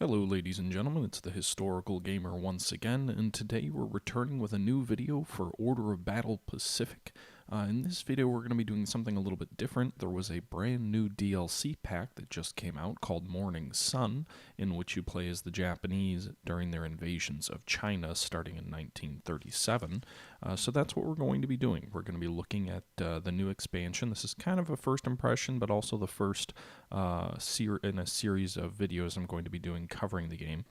Hello ladies and gentlemen, it's the Historical Gamer once again, and today we're returning with a new video for Order of Battle Pacific. In this video we're going to be doing something a little bit different. There was a brand new DLC pack that just came out called Morning Sun, in which you play as the Japanese during their invasions of China starting in 1937. So that's what we're going to be doing. We're going to be looking at the new expansion. This is kind of a first impression, but also the first in a series of videos I'm going to be doing covering the game.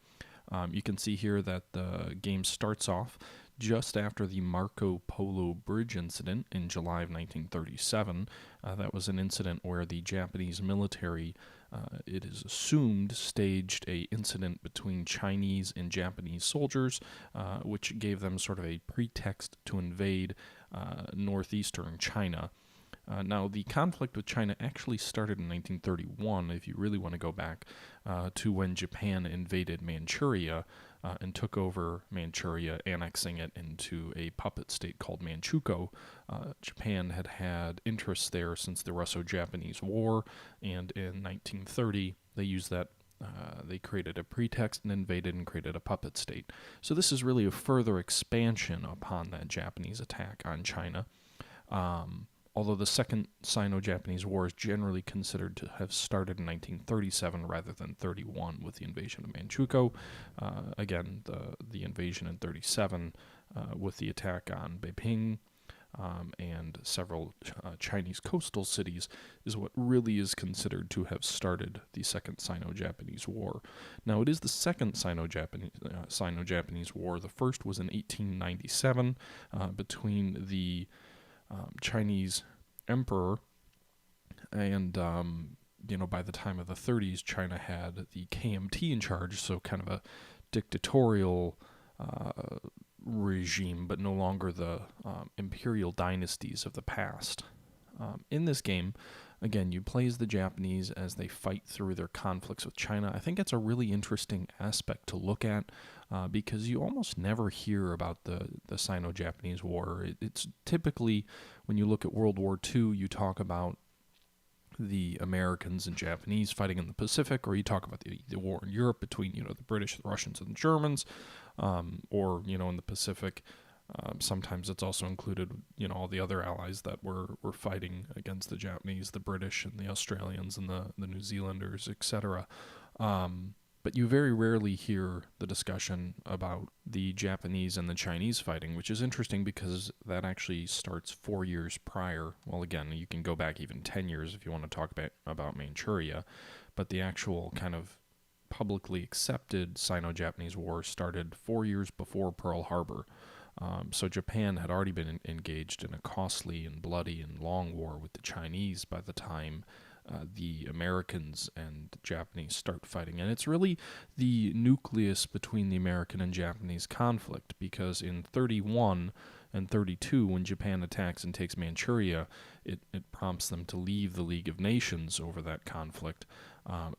You can see here that the game starts off just after the Marco Polo Bridge incident in July of 1937. That was an incident where the Japanese military, it is assumed, staged a incident between Chinese and Japanese soldiers, which gave them sort of a pretext to invade northeastern China. Now, the conflict with China actually started in 1931, if you really want to go back to when Japan invaded Manchuria and took over Manchuria, annexing it into a puppet state called Manchukuo. Japan had had interests there since the Russo-Japanese War, and in 1930 they used that. They created a pretext and invaded and created a puppet state. So this is really a further expansion upon that Japanese attack on China. Although the Second Sino-Japanese War is generally considered to have started in 1937 rather than 31 with the invasion of Manchukuo. Again, the invasion in 37 with the attack on Beiping and several Chinese coastal cities is what really is considered to have started the Second Sino-Japanese War. Now, it is the Second Sino-Japanese War. The first was in 1897 between the Chinese emperor, and by the time of the 30s, China had the KMT in charge, so kind of a dictatorial regime, but no longer the imperial dynasties of the past. In this game, again, you play as the Japanese as they fight through their conflicts with China. I think it's a really interesting aspect to look at because you almost never hear about the Sino-Japanese War. It's typically, when you look at World War II, you talk about the Americans and Japanese fighting in the Pacific, or you talk about the war in Europe between the British, the Russians, and the Germans, or in the Pacific. Sometimes it's also included, all the other allies that were fighting against the Japanese, the British, and the Australians, and the New Zealanders, etc. But you very rarely hear the discussion about the Japanese and the Chinese fighting, which is interesting because that actually starts 4 years prior. Well, again, you can go back even 10 years if you want to talk about Manchuria, but the actual kind of publicly accepted Sino-Japanese War started 4 years before Pearl Harbor. So Japan had already been engaged in a costly and bloody and long war with the Chinese by the time the Americans and Japanese start fighting. And it's really the nucleus between the American and Japanese conflict, because in 31 and 32, when Japan attacks and takes Manchuria, it prompts them to leave the League of Nations over that conflict.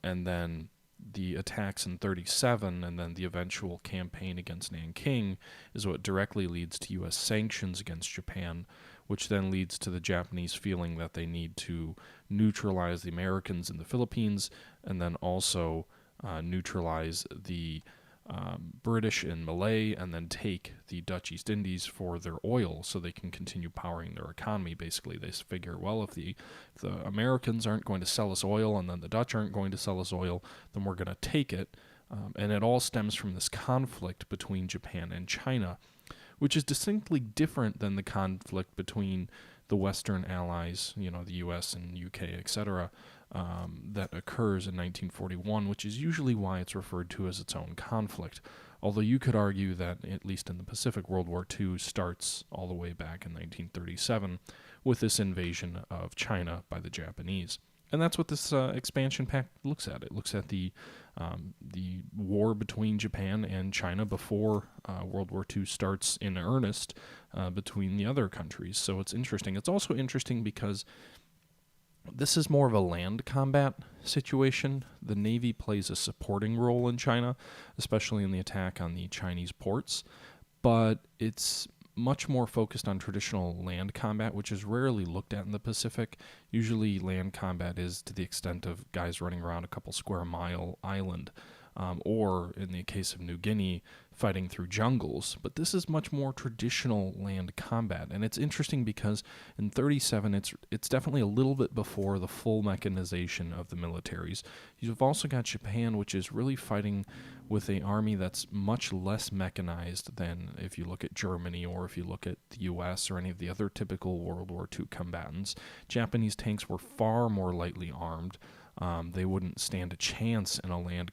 And then the attacks in 37 and then the eventual campaign against Nanking is what directly leads to U.S. sanctions against Japan, which then leads to the Japanese feeling that they need to neutralize the Americans in the Philippines and then also neutralize the British in Malay, and then take the Dutch East Indies for their oil so they can continue powering their economy. Basically, they figure, well, if the Americans aren't going to sell us oil and then the Dutch aren't going to sell us oil, then we're going to take it. And it all stems from this conflict between Japan and China, which is distinctly different than the conflict between the Western allies, the U.S. and U.K., etc., that occurs in 1941, which is usually why it's referred to as its own conflict. Although you could argue that, at least in the Pacific, World War II starts all the way back in 1937 with this invasion of China by the Japanese. And that's what this expansion pack looks at. It looks at the war between Japan and China before World War II starts in earnest between the other countries. So it's interesting. It's also interesting because this is more of a land combat situation. The Navy plays a supporting role in China, especially in the attack on the Chinese ports, but it's much more focused on traditional land combat, which is rarely looked at in the Pacific. Usually land combat is to the extent of guys running around a couple square mile island. or in the case of New Guinea, fighting through jungles. But this is much more traditional land combat, and it's interesting because in 37, it's definitely a little bit before the full mechanization of the militaries. You've also got Japan, which is really fighting with an army that's much less mechanized than if you look at Germany or if you look at the U.S. or any of the other typical World War II combatants. Japanese tanks were far more lightly armed. They wouldn't stand a chance in a land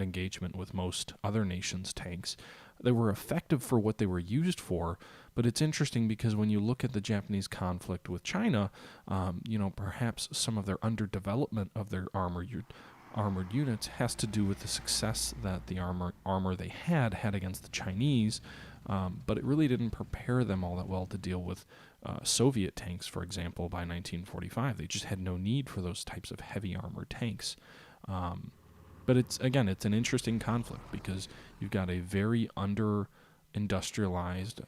engagement with most other nations' tanks. They were effective for what they were used for, but it's interesting because when you look at the Japanese conflict with China, perhaps some of their underdevelopment of their armored units has to do with the success that the armor they had against the Chinese, but it really didn't prepare them all that well to deal with Soviet tanks, for example. By 1945, they just had no need for those types of heavy armored tanks. But it's an interesting conflict because you've got a very under-industrialized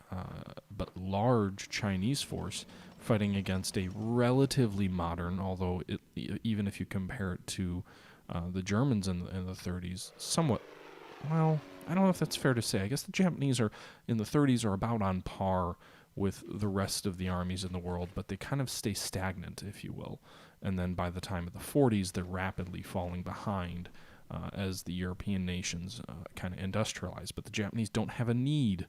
but large Chinese force fighting against a relatively modern, although even if you compare it to the Germans in the 30s, somewhat, well, I don't know if that's fair to say. I guess the Japanese are in the 30s are about on par with the rest of the armies in the world, but they kind of stay stagnant, if you will. And then by the time of the 40s, they're rapidly falling behind as the European nations kind of industrialize. But the Japanese don't have a need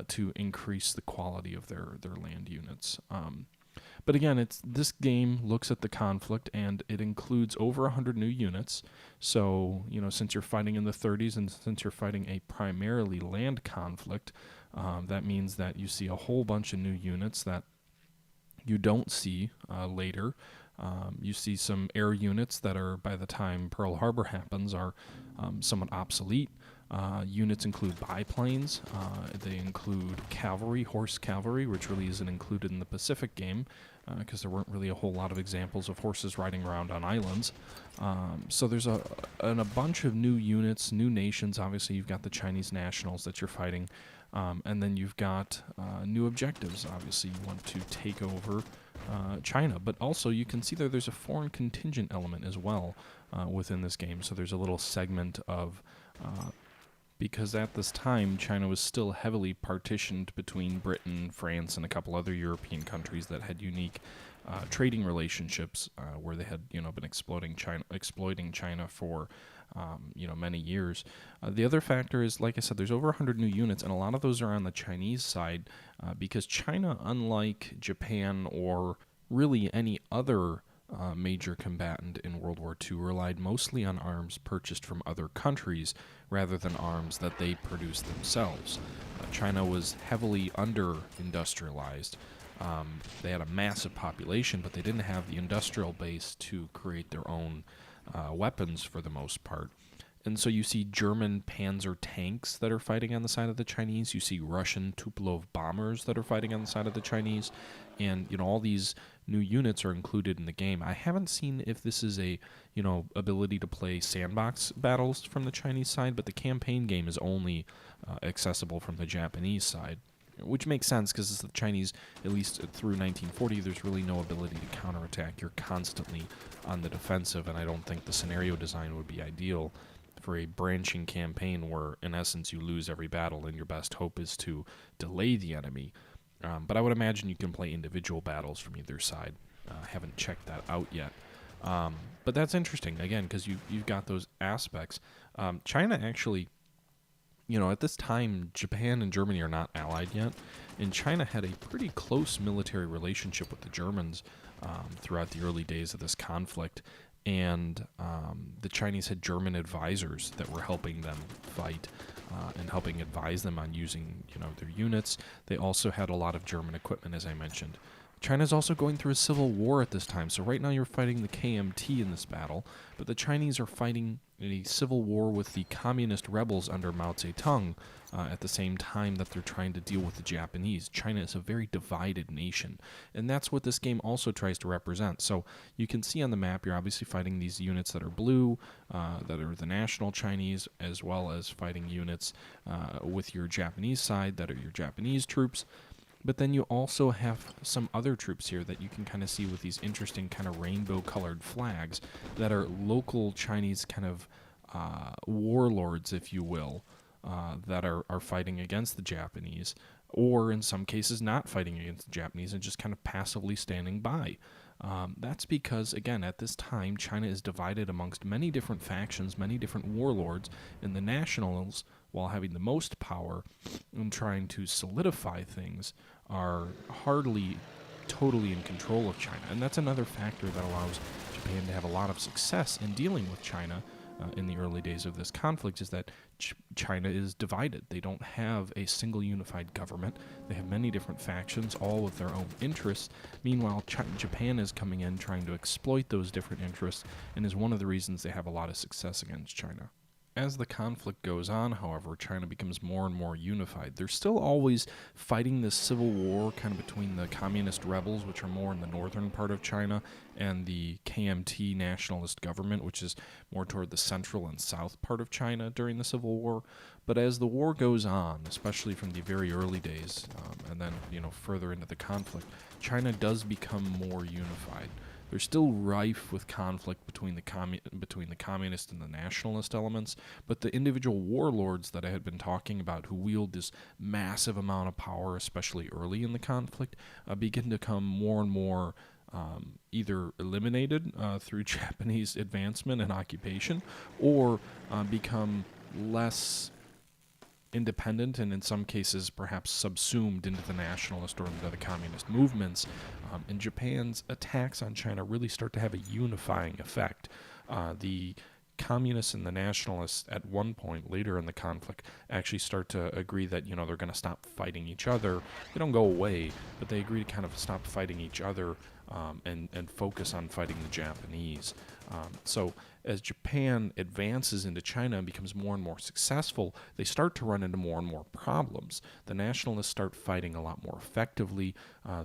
to increase the quality of their land units. But again, this game looks at the conflict, and it includes over 100 new units. So, since you're fighting in the 30s and since you're fighting a primarily land conflict, that means that you see a whole bunch of new units that you don't see later. You see some air units that are, by the time Pearl Harbor happens, are somewhat obsolete. Units include biplanes. They include cavalry, horse cavalry, which really isn't included in the Pacific game because there weren't really a whole lot of examples of horses riding around on islands. So there's a bunch of new units, new nations. Obviously, you've got the Chinese nationals that you're fighting, and then you've got new objectives. Obviously, you want to take over China, but also you can see there's a foreign contingent element as well within this game. So there's a little segment of because at this time, China was still heavily partitioned between Britain, France, and a couple other European countries that had unique trading relationships where they had, been exploiting China for, many years. The other factor is, like I said, there's over 100 new units, and a lot of those are on the Chinese side because China, unlike Japan or really any other major combatant in World War II, relied mostly on arms purchased from other countries rather than arms that they produced themselves. China was heavily under-industrialized. They had a massive population, but they didn't have the industrial base to create their own weapons for the most part. And so you see German Panzer tanks that are fighting on the side of the Chinese. You see Russian Tupolev bombers that are fighting on the side of the Chinese. And, all these new units are included in the game. I haven't seen if this is a, ability to play sandbox battles from the Chinese side, but the campaign game is only accessible from the Japanese side, which makes sense because the Chinese, at least through 1940, there's really no ability to counterattack. You're constantly on the defensive, and I don't think the scenario design would be ideal for a branching campaign where, in essence, you lose every battle and your best hope is to delay the enemy. But I would imagine you can play individual battles from either side. Haven't checked that out yet. But that's interesting, again, because you've got those aspects. China actually, at this time, Japan and Germany are not allied yet, and China had a pretty close military relationship with the Germans throughout the early days of this conflict. And the Chinese had German advisors that were helping them fight and helping advise them on using, their units. They also had a lot of German equipment, as I mentioned. China's also going through a civil war at this time. So right now you're fighting the KMT in this battle, but the Chinese are fighting a civil war with the communist rebels under Mao Zedong at the same time that they're trying to deal with the Japanese. China is a very divided nation, and that's what this game also tries to represent. So you can see on the map, you're obviously fighting these units that are blue, that are the national Chinese, as well as fighting units with your Japanese side that are your Japanese troops. But then you also have some other troops here that you can kind of see with these interesting kind of rainbow-colored flags that are local Chinese kind of warlords, if you will, that are fighting against the Japanese, or in some cases not fighting against the Japanese and just kind of passively standing by. That's because, again, at this time, China is divided amongst many different factions, many different warlords, and the nationals, while having the most power and trying to solidify things, are hardly totally in control of China. And that's another factor that allows Japan to have a lot of success in dealing with China in the early days of this conflict, is that China is divided. They don't have a single unified government. They have many different factions, all with their own interests. Meanwhile, Japan is coming in trying to exploit those different interests, and is one of the reasons they have a lot of success against China. As the conflict goes on, however, China becomes more and more unified. They're still always fighting this civil war kind of between the communist rebels, which are more in the northern part of China, and the KMT nationalist government, which is more toward the central and south part of China during the Civil War. But as the war goes on, especially from the very early days, and then further into the conflict, China does become more unified. There's still rife with conflict between the communist and the nationalist elements, but the individual warlords that I had been talking about, who wield this massive amount of power, especially early in the conflict, begin to become more and more either eliminated through Japanese advancement and occupation, or become less independent, and in some cases perhaps subsumed into the nationalist or into the communist movements. And Japan's attacks on China really start to have a unifying effect. The communists and the nationalists at one point later in the conflict actually start to agree that they're going to stop fighting each other. They don't go away, but they agree to kind of stop fighting each other and focus on fighting the Japanese. So as Japan advances into China and becomes more and more successful, they start to run into more and more problems. The nationalists start fighting a lot more effectively.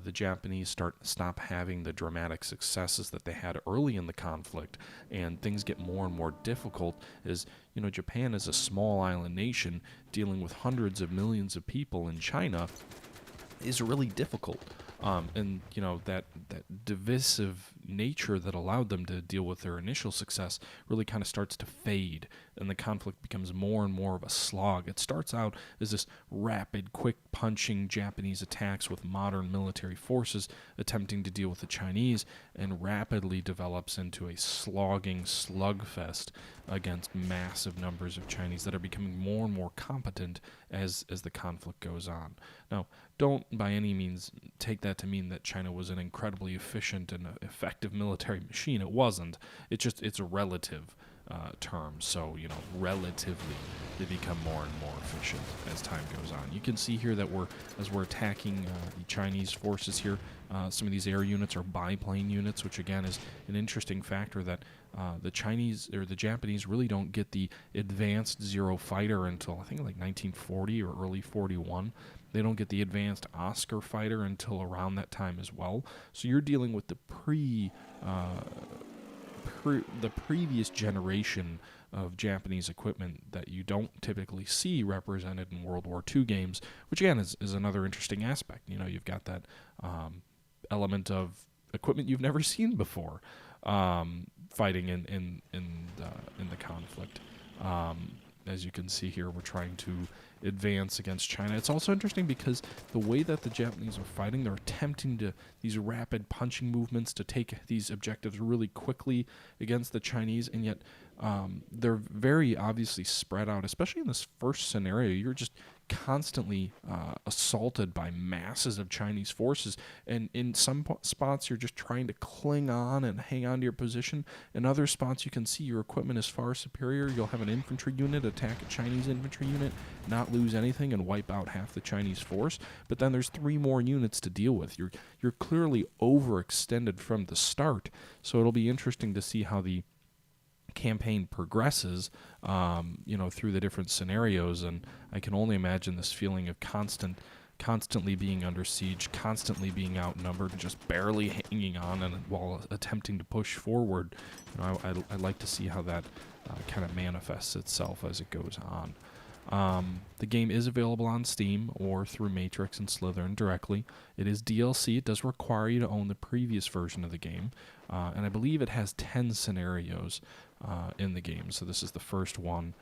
The Japanese stop having the dramatic successes that they had early in the conflict, and things get more and more difficult as Japan is a small island nation dealing with hundreds of millions of people in China is really difficult. And that divisive nature that allowed them to deal with their initial success really kind of starts to fade, and the conflict becomes more and more of a slog. It starts out as this rapid, quick punching Japanese attacks with modern military forces attempting to deal with the Chinese, and rapidly develops into a slogging slugfest against massive numbers of Chinese that are becoming more and more competent as the conflict goes on. Now, don't by any means take that to mean that China was an incredibly efficient and effective military machine. It wasn't. It's a relative term. So, relatively, they become more and more efficient as time goes on. You can see here that as we're attacking the Chinese forces here, some of these air units are biplane units, which again is an interesting factor that the Chinese or the Japanese really don't get the advanced Zero fighter until I think like 1940 or early 41. They don't get the advanced Oscar fighter until around that time as well. So you're dealing with the previous generation of Japanese equipment that you don't typically see represented in World War II games, which again is another interesting aspect. You've got that element of equipment you've never seen before fighting in the conflict. As you can see here, we're trying to advance against China. It's also interesting because the way that the Japanese are fighting, they're attempting these rapid punching movements to take these objectives really quickly against the Chinese, and yet they're very obviously spread out, especially in this first scenario. You're just constantly assaulted by masses of Chinese forces, and in some spots you're just trying to cling on and hang on to your position. In other spots you can see your equipment is far superior. You'll have an infantry unit attack a Chinese infantry unit, not lose anything, and wipe out half the Chinese force, but then there's 3 more units to deal with. You're clearly overextended from the start, so it'll be interesting to see how the campaign progresses, through the different scenarios. And I can only imagine this feeling of constantly being under siege, constantly being outnumbered, just barely hanging on, and while attempting to push forward. I'd like to see how that kind of manifests itself as it goes on. The game is available on Steam or through Matrix and Slytherin directly. It is DLC. It does require you to own the previous version of the game, and I believe it has 10 scenarios. in the game. So this is the first one,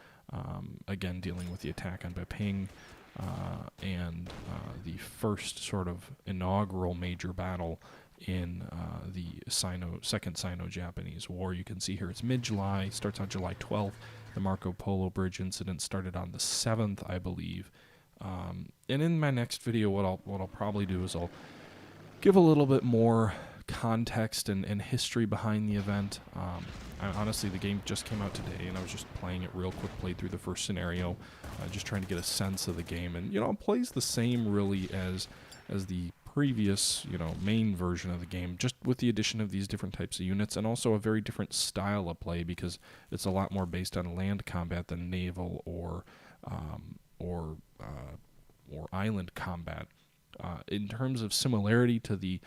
again dealing with the attack on Beiping, and the first sort of inaugural major battle in the Second Sino-Japanese War. You can see here it's mid-July, starts on July 12th. The Marco Polo Bridge incident started on the 7th, I believe. And in my next video, what I'll probably do is I'll give a little bit more context and history behind the event. Honestly, the game just came out today, and I was just playing it real quick, played through the first scenario, just trying to get a sense of the game. And, it plays the same really as the previous, main version of the game, just with the addition of these different types of units, and also a very different style of play, because it's a lot more based on land combat than naval or island combat. In terms of similarity to the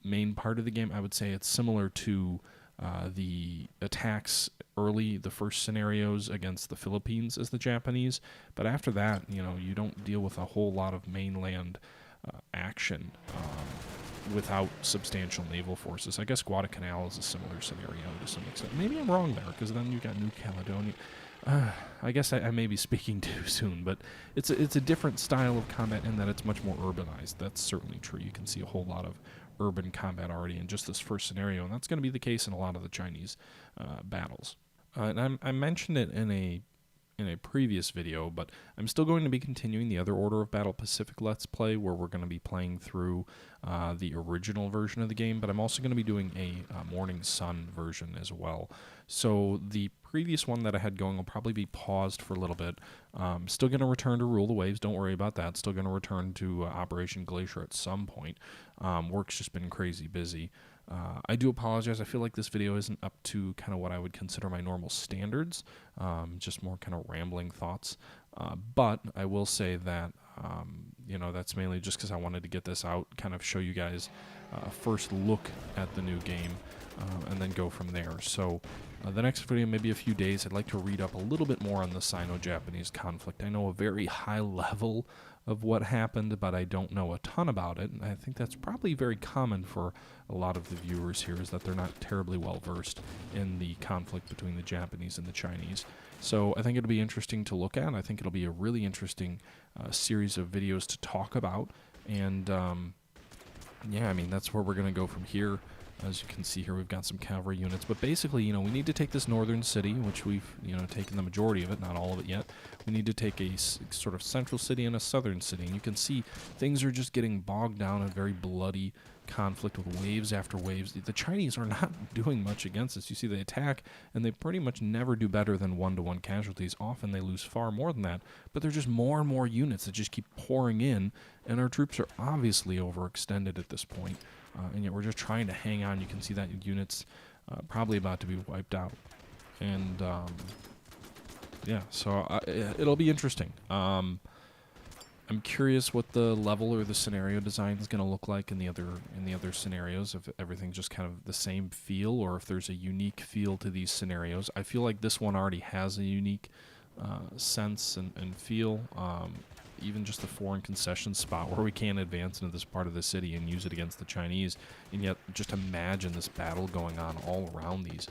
main part of the game, I would say it's similar to the attacks early, the first scenarios against the Philippines as the Japanese, but after that, you don't deal with a whole lot of mainland action without substantial naval forces. I guess Guadalcanal is a similar scenario to some extent. Maybe I'm wrong there, because then you got New Caledonia. I guess I may be speaking too soon, but it's a different style of combat in that it's much more urbanized. That's certainly true. You can see a whole lot of urban combat already in just this first scenario, and that's going to be the case in a lot of the Chinese battles. And I mentioned it in a previous video, but I'm still going to be continuing the other Order of Battle Pacific Let's Play, where we're going to be playing through the original version of the game, but I'm also going to be doing a Morning Sun version as well. So the previous one that I had going will probably be paused for a little bit. Still going to return to Rule the Waves, don't worry about that. Still going to return to Operation Glacier at some point. Work's just been crazy busy. I do apologize. I feel like this video isn't up to kind of what I would consider my normal standards, just more kind of rambling thoughts. But I will say that, that's mainly just because I wanted to get this out, kind of show you guys a first look at the new game, and then go from there. So the next video, maybe a few days, I'd like to read up a little bit more on the Sino-Japanese conflict. I know a very high level of what happened, but I don't know a ton about it. And I think that's probably very common for a lot of the viewers here, is that they're not terribly well versed in the conflict between the Japanese and the Chinese. So I think it'll be interesting to look at. I think it'll be a really interesting series of videos to talk about. And yeah, I mean, that's where we're going to go from here. As you can see here, we've got some cavalry units. But basically, we need to take this northern city, which we've, taken the majority of it, not all of it yet. We need to take a sort of central city and a southern city. And you can see things are just getting bogged down in very bloody conflict with waves after waves. The Chinese are not doing much against us. You see, they attack, and they pretty much never do better than 1-to-1 casualties. Often they lose far more than that. But there's just more and more units that just keep pouring in, and our troops are obviously overextended at this point. And yet we're just trying to hang on. You can see that unit's probably about to be wiped out. And yeah, so it'll be interesting. I'm curious what the level or the scenario design is going to look like in the other scenarios. If everything's just kind of the same feel, or if there's a unique feel to these scenarios. I feel like this one already has a unique sense and feel. Even just the foreign concession spot where we can't advance into this part of the city and use it against the Chinese. And yet, just imagine this battle going on all around these.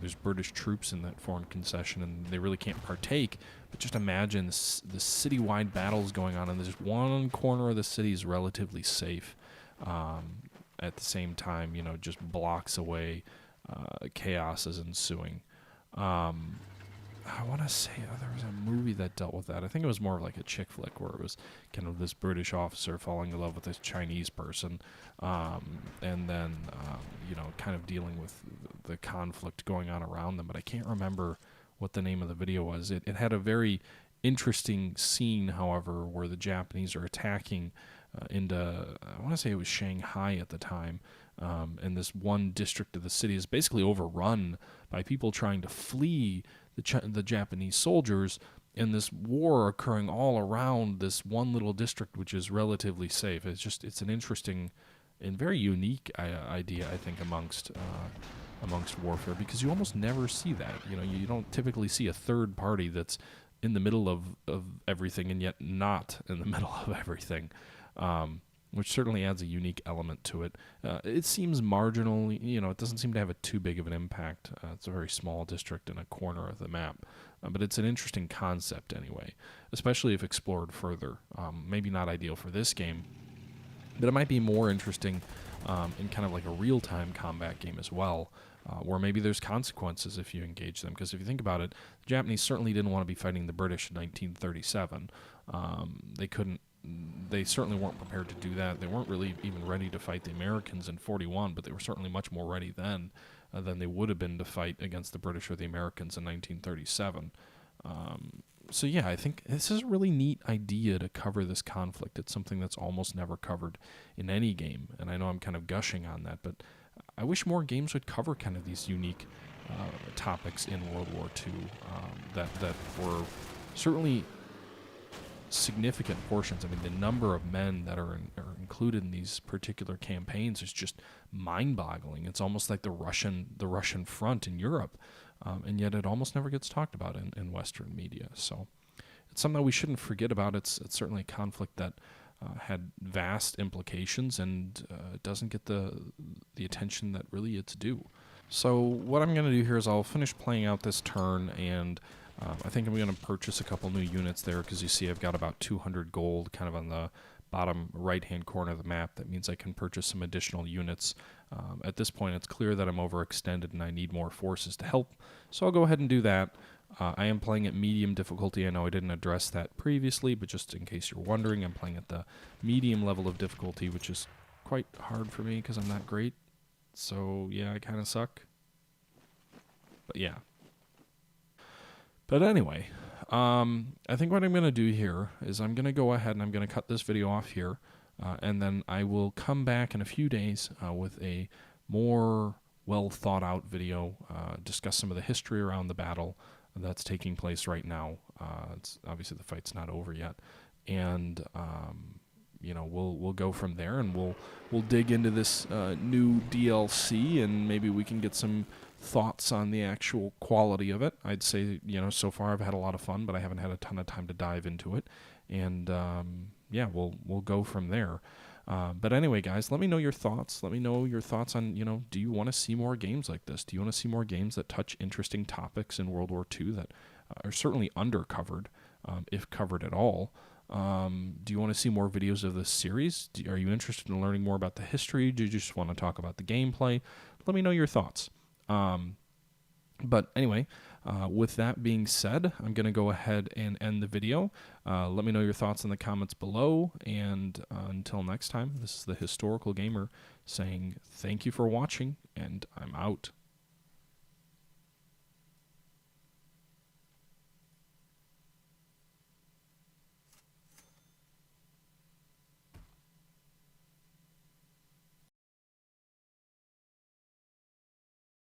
There's British troops in that foreign concession, and they really can't partake. But just imagine the citywide battles going on, and there's one corner of the city is relatively safe. At the same time, just blocks away, chaos is ensuing. I want to say there was a movie that dealt with that. I think it was more of like a chick flick, where it was kind of this British officer falling in love with this Chinese person, and then kind of dealing with the conflict going on around them. But I can't remember what the name of the video was. It had a very interesting scene, however, where the Japanese are attacking into, I want to say it was Shanghai at the time, and this one district of the city is basically overrun by people trying to flee the Japanese soldiers, and this war occurring all around this one little district, which is relatively safe. It's an interesting and very unique idea, I think, amongst warfare, because you almost never see that. You don't typically see a third party that's in the middle of everything and yet not in the middle of everything. which certainly adds a unique element to it. It seems marginal, it doesn't seem to have too big of an impact. It's a very small district in a corner of the map, but it's an interesting concept anyway, especially if explored further. Maybe not ideal for this game, but it might be more interesting in kind of like a real-time combat game as well, where maybe there's consequences if you engage them. Because if you think about it, the Japanese certainly didn't want to be fighting the British in 1937. They certainly weren't prepared to do that. They weren't really even ready to fight the Americans in 41, but they were certainly much more ready then than they would have been to fight against the British or the Americans in 1937. So yeah, I think this is a really neat idea to cover this conflict. It's something that's almost never covered in any game, and I know I'm kind of gushing on that, but I wish more games would cover kind of these unique topics in World War II that were certainly significant portions. I mean, the number of men that are included in these particular campaigns is just mind-boggling. It's almost like the Russian front in Europe, and yet it almost never gets talked about in Western media. So it's something that we shouldn't forget about. It's certainly a conflict that had vast implications and doesn't get the attention that really it's due. So what I'm going to do here is I'll finish playing out this turn, and I think I'm going to purchase a couple new units there, because you see I've got about 200 gold kind of on the bottom right-hand corner of the map. That means I can purchase some additional units. At this point, it's clear that I'm overextended and I need more forces to help, so I'll go ahead and do that. I am playing at medium difficulty. I know I didn't address that previously, but just in case you're wondering, I'm playing at the medium level of difficulty, which is quite hard for me because I'm not great. So yeah, I kind of suck. But yeah. But anyway, I think what I'm going to do here is I'm going to go ahead and I'm going to cut this video off here, and then I will come back in a few days with a more well-thought-out video, discuss some of the history around the battle that's taking place right now. It's obviously the fight's not over yet, and we'll go from there, and we'll dig into this new DLC, and maybe we can get some thoughts on the actual quality of it. I'd say, so far I've had a lot of fun, but I haven't had a ton of time to dive into it, and yeah, we'll go from there. But anyway, guys, let me know your thoughts. Let me know your thoughts on, do you want to see more games like this? Do you want to see more games that touch interesting topics in World War II that are certainly undercovered, if covered at all? Do you want to see more videos of this series? Are you interested in learning more about the history? Do you just want to talk about the gameplay? Let me know your thoughts. But anyway, with that being said, I'm going to go ahead and end the video. Let me know your thoughts in the comments below, and until next time, this is the Historical Gamer saying thank you for watching, and I'm out.